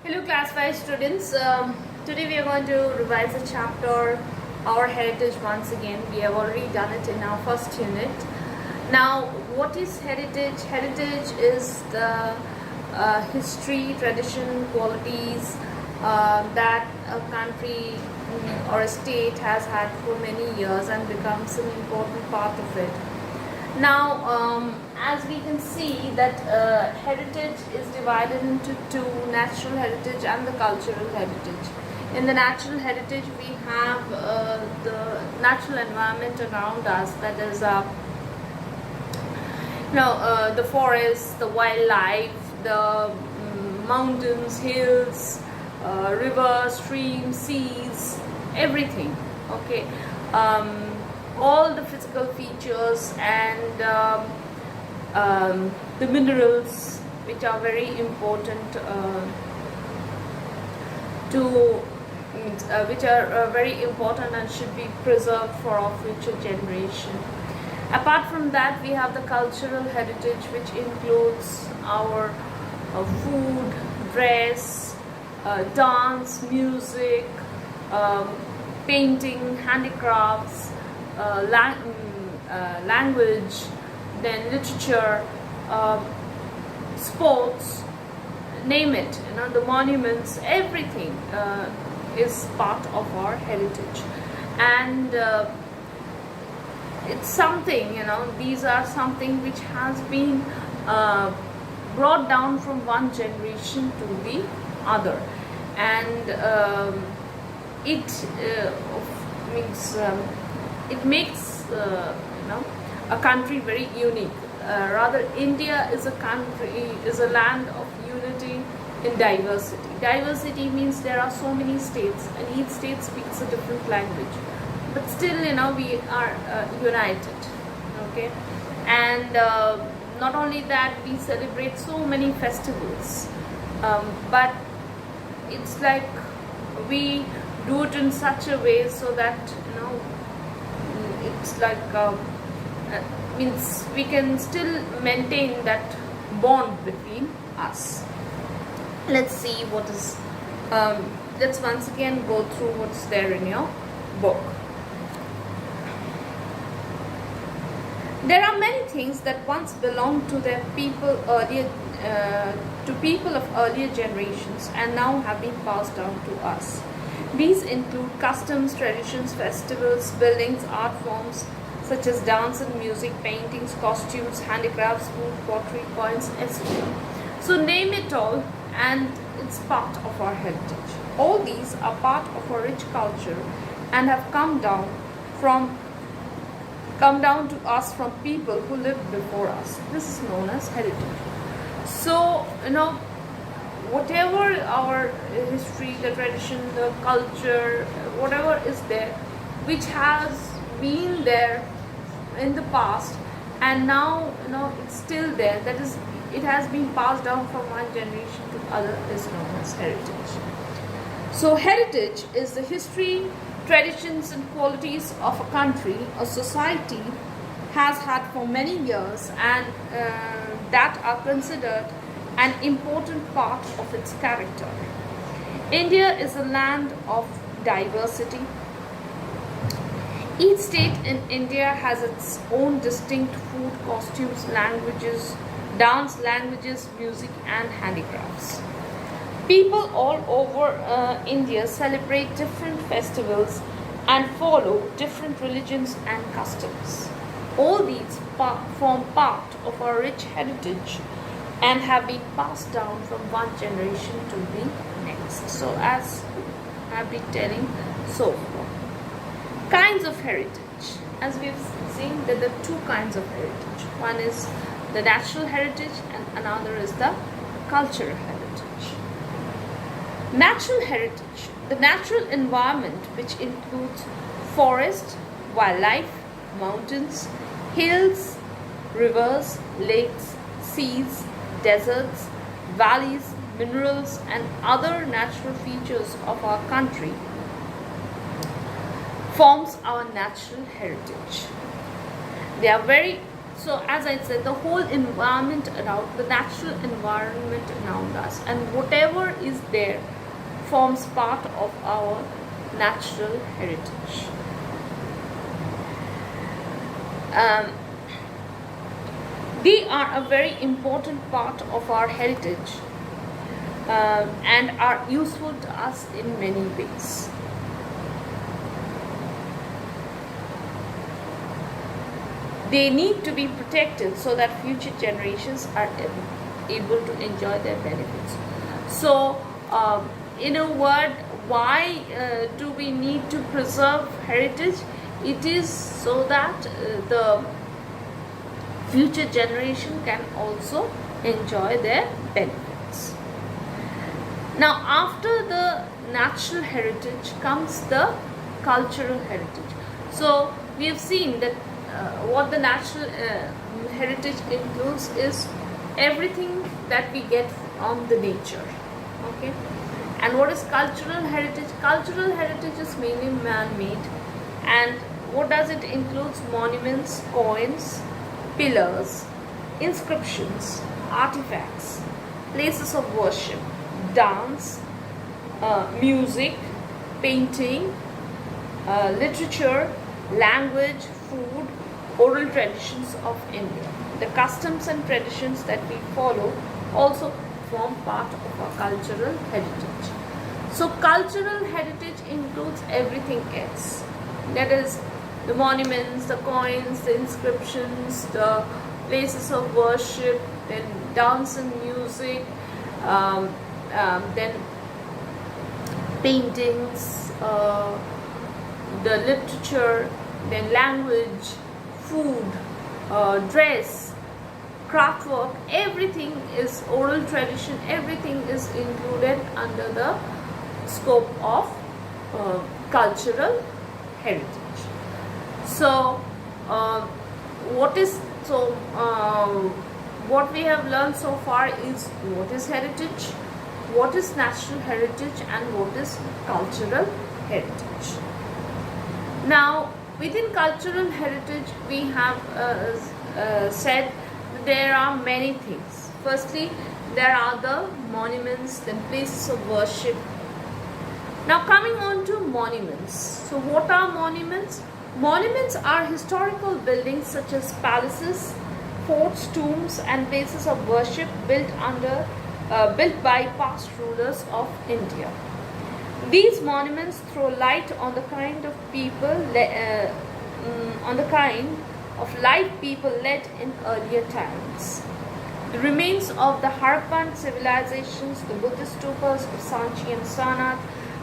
Hello class 5 students. Today we are going to revise the chapter Our Heritage once again. We have already done it in our first unit. Now what is heritage? Heritage is the history, tradition, qualities that a country or a state has had for many years and becomes an important part of it. Now, as we can see that heritage is divided into two, natural heritage and the cultural heritage. In the natural heritage, we have the natural environment around us, that is the forests, the wildlife, the mountains, hills, rivers, streams, seas, everything. Okay. All the physical features and the minerals which are very important very important and should be preserved for our future generation. Apart from that, we have the cultural heritage, which includes our food, dress, dance, music, painting, handicrafts, language, then literature, sports, name it. The monuments, everything is part of our heritage, and it's something. These are something which has been brought down from one generation to the other, and it makes a country very unique. Rather, India is a land of unity in diversity. Diversity means there are so many states, and each state speaks a different language, but still, we are united. Okay, and not only that, we celebrate so many festivals, but it's like we do it in such a way so that it's like means we can still maintain that bond between us. Let's see what is let's once again go through what's there in your book. There are many things that once belonged to their people earlier to people of earlier generations and now have been passed down to us. These include customs, traditions, festivals, buildings, art forms such as dance and music, paintings, costumes, handicrafts, food, pottery, coins, etc. So name it all, and it's part of our heritage. All these are part of our rich culture and have come down to us from people who lived before us. This is known as heritage. So whatever our history, the tradition, the culture, whatever is there, which has been there in the past and now it's still there, that is, it has been passed down from one generation to other, is known as heritage. So heritage is the history, traditions and qualities of a country or society has had for many years, and that are considered an important part of its character. India is a land of diversity. Each state in India has its own distinct food, costumes, languages, dance, languages, music and handicrafts. People all over India celebrate different festivals and follow different religions and customs. All these form part of our rich heritage and have been passed down from one generation to the next. So as I've been telling, so kinds of heritage. As we've seen, that there are two kinds of heritage. One is the natural heritage and another is the cultural heritage. Natural heritage, the natural environment, which includes forest, wildlife, mountains, hills, rivers, lakes, seas, deserts, valleys, minerals and other natural features of our country forms our natural heritage. They are very, so as I said, the whole environment around, the natural environment around us and whatever is there forms part of our natural heritage. They are a very important part of our heritage and are useful to us in many ways. They need to be protected so that future generations are able to enjoy their benefits. So, in a word, why do we need to preserve heritage? It is so that the future generation can also enjoy their benefits. Now, after the natural heritage comes the cultural heritage. So, we have seen that what the natural heritage includes is everything that we get from the nature. Okay, and what is cultural heritage? Cultural heritage is mainly man-made, and what does it include? Monuments, coins, pillars, inscriptions, artifacts, places of worship, dance, music, painting, literature, language, food, oral traditions of India. The customs and traditions that we follow also form part of our cultural heritage. So cultural heritage includes everything else. That is the monuments, the coins, the inscriptions, the places of worship, then dance and music, then paintings, the literature, then language, food, dress, craft work, everything is oral tradition, everything is included under the scope of cultural heritage. So, what we have learned so far is what is heritage, what is natural heritage, and what is cultural heritage. Now, within cultural heritage, we have said there are many things. Firstly, there are the monuments, then places of worship. Now, coming on to monuments. So, what are monuments? Monuments are historical buildings such as palaces, forts, tombs, and places of worship built by past rulers of India. These monuments throw light on the kind of life people led in earlier times. The remains of the Harappan civilizations, the Buddhist stupas of Sanchi and Sarnath,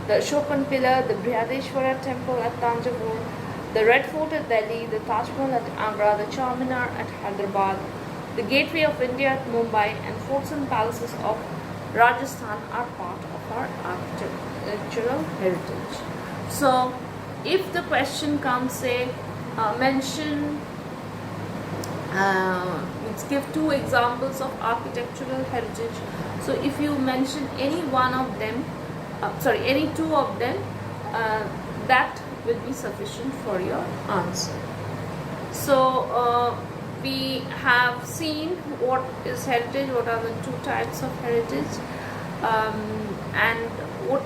the Ashokan Pillar, the Brihadeshwara temple at Tanjavur, the Red Fort at Delhi, the Taj Mahal at Agra, the Charminar at Hyderabad, the Gateway of India at Mumbai, and forts and palaces of Rajasthan are part of our architectural heritage. So, if the question comes, say, let's give two examples of architectural heritage. So, if you mention any one of them, any two of them, that will be sufficient for your answer. So, we have seen what is heritage, what are the two types of heritage, and what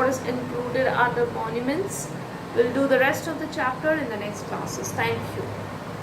is included under monuments. We'll do the rest of the chapter in the next classes. Thank you.